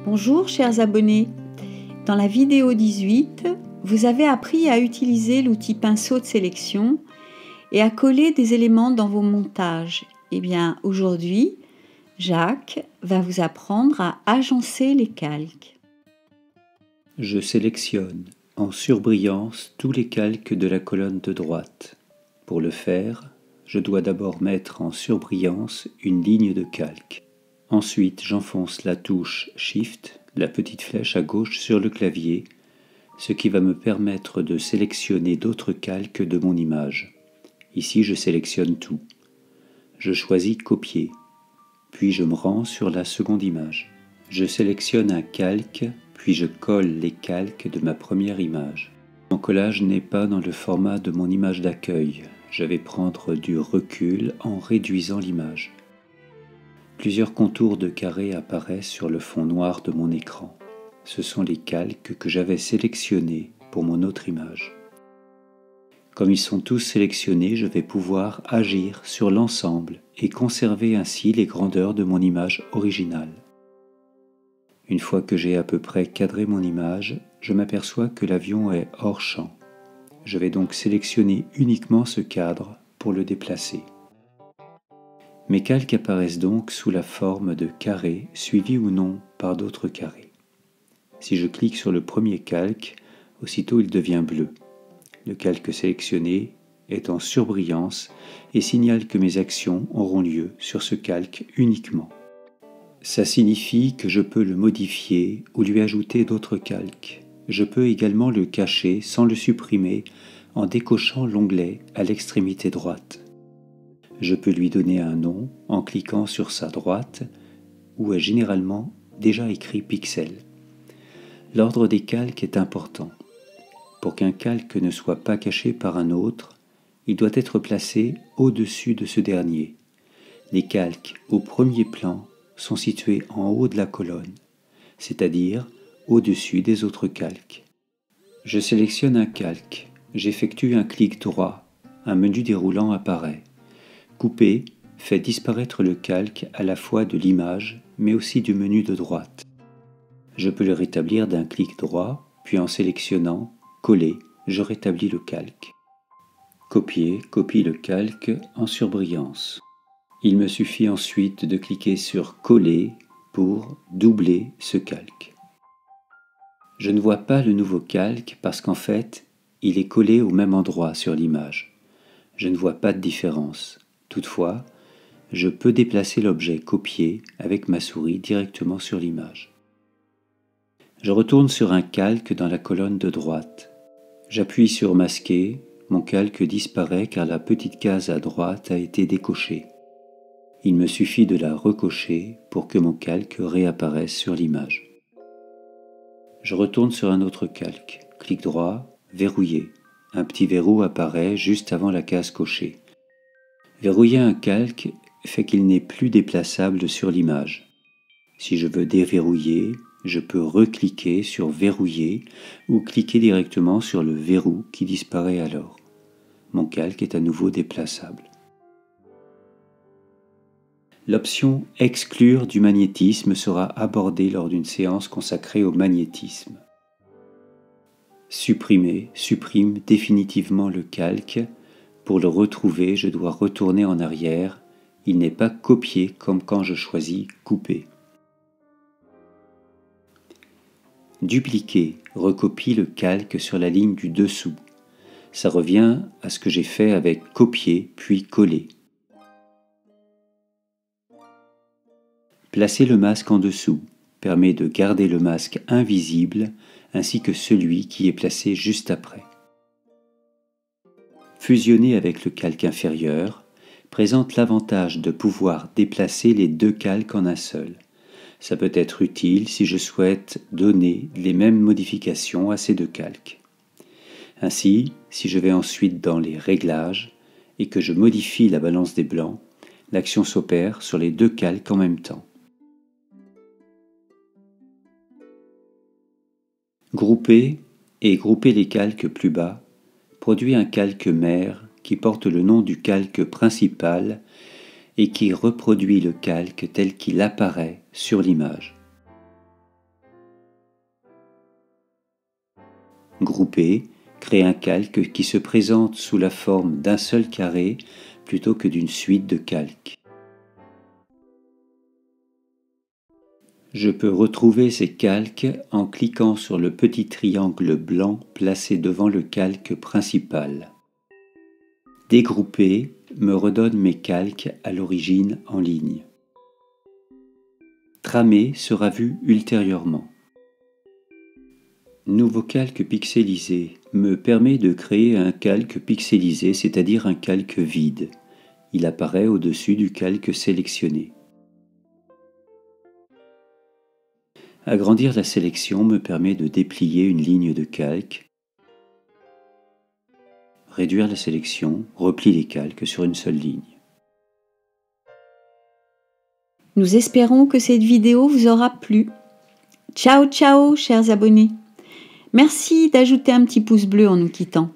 Bonjour chers abonnés, dans la vidéo 18, vous avez appris à utiliser l'outil pinceau de sélection et à coller des éléments dans vos montages. Eh bien aujourd'hui, Jacques va vous apprendre à agencer les calques. Je sélectionne en surbrillance tous les calques de la colonne de droite. Pour le faire, je dois d'abord mettre en surbrillance une ligne de calque. Ensuite, j'enfonce la touche Shift, la petite flèche à gauche sur le clavier, ce qui va me permettre de sélectionner d'autres calques de mon image. Ici, je sélectionne tout. Je choisis Copier, puis je me rends sur la seconde image. Je sélectionne un calque, puis je colle les calques de ma première image. Mon collage n'est pas dans le format de mon image d'accueil. Je vais prendre du recul en réduisant l'image. Plusieurs contours de carrés apparaissent sur le fond noir de mon écran. Ce sont les calques que j'avais sélectionnés pour mon autre image. Comme ils sont tous sélectionnés, je vais pouvoir agir sur l'ensemble et conserver ainsi les grandeurs de mon image originale. Une fois que j'ai à peu près cadré mon image, je m'aperçois que l'avion est hors champ. Je vais donc sélectionner uniquement ce cadre pour le déplacer. Mes calques apparaissent donc sous la forme de carrés suivis ou non par d'autres carrés. Si je clique sur le premier calque, aussitôt il devient bleu. Le calque sélectionné est en surbrillance et signale que mes actions auront lieu sur ce calque uniquement. Ça signifie que je peux le modifier ou lui ajouter d'autres calques. Je peux également le cacher sans le supprimer en décochant l'onglet à l'extrémité droite. Je peux lui donner un nom en cliquant sur sa droite où est généralement déjà écrit Pixel. L'ordre des calques est important. Pour qu'un calque ne soit pas caché par un autre, il doit être placé au-dessus de ce dernier. Les calques au premier plan sont situés en haut de la colonne, c'est-à-dire au-dessus des autres calques. Je sélectionne un calque, j'effectue un clic droit, un menu déroulant apparaît. Couper fait disparaître le calque à la fois de l'image, mais aussi du menu de droite. Je peux le rétablir d'un clic droit, puis en sélectionnant Coller, je rétablis le calque. Copier copie le calque en surbrillance. Il me suffit ensuite de cliquer sur Coller pour doubler ce calque. Je ne vois pas le nouveau calque parce qu'en fait, il est collé au même endroit sur l'image. Je ne vois pas de différence. Toutefois, je peux déplacer l'objet copié avec ma souris directement sur l'image. Je retourne sur un calque dans la colonne de droite. J'appuie sur Masquer, mon calque disparaît car la petite case à droite a été décochée. Il me suffit de la recocher pour que mon calque réapparaisse sur l'image. Je retourne sur un autre calque, clic droit, Verrouiller. Un petit verrou apparaît juste avant la case cochée. Verrouiller un calque fait qu'il n'est plus déplaçable sur l'image. Si je veux déverrouiller, je peux recliquer sur Verrouiller ou cliquer directement sur le verrou qui disparaît alors. Mon calque est à nouveau déplaçable. L'option « Exclure du magnétisme » sera abordée lors d'une séance consacrée au magnétisme. Supprimer supprime définitivement le calque. Pour le retrouver, je dois retourner en arrière. Il n'est pas copié comme quand je choisis Couper. Dupliquer recopie le calque sur la ligne du dessous. Ça revient à ce que j'ai fait avec Copier puis Coller. Placer le masque en dessous permet de garder le masque invisible ainsi que celui qui est placé juste après. Fusionner avec le calque inférieur présente l'avantage de pouvoir déplacer les deux calques en un seul. Ça peut être utile si je souhaite donner les mêmes modifications à ces deux calques. Ainsi, si je vais ensuite dans les réglages et que je modifie la balance des blancs, l'action s'opère sur les deux calques en même temps. Grouper et grouper les calques plus bas produit un calque mère qui porte le nom du calque principal et qui reproduit le calque tel qu'il apparaît sur l'image. Grouper, créer un calque qui se présente sous la forme d'un seul carré plutôt que d'une suite de calques. Je peux retrouver ces calques en cliquant sur le petit triangle blanc placé devant le calque principal. Dégrouper me redonne mes calques à l'origine en ligne. Tramer sera vu ultérieurement. Nouveau calque pixelisé me permet de créer un calque pixelisé, c'est-à-dire un calque vide. Il apparaît au-dessus du calque sélectionné. Agrandir la sélection me permet de déplier une ligne de calque. Réduire la sélection replie les calques sur une seule ligne. Nous espérons que cette vidéo vous aura plu. Ciao ciao chers abonnés. Merci d'ajouter un petit pouce bleu en nous quittant.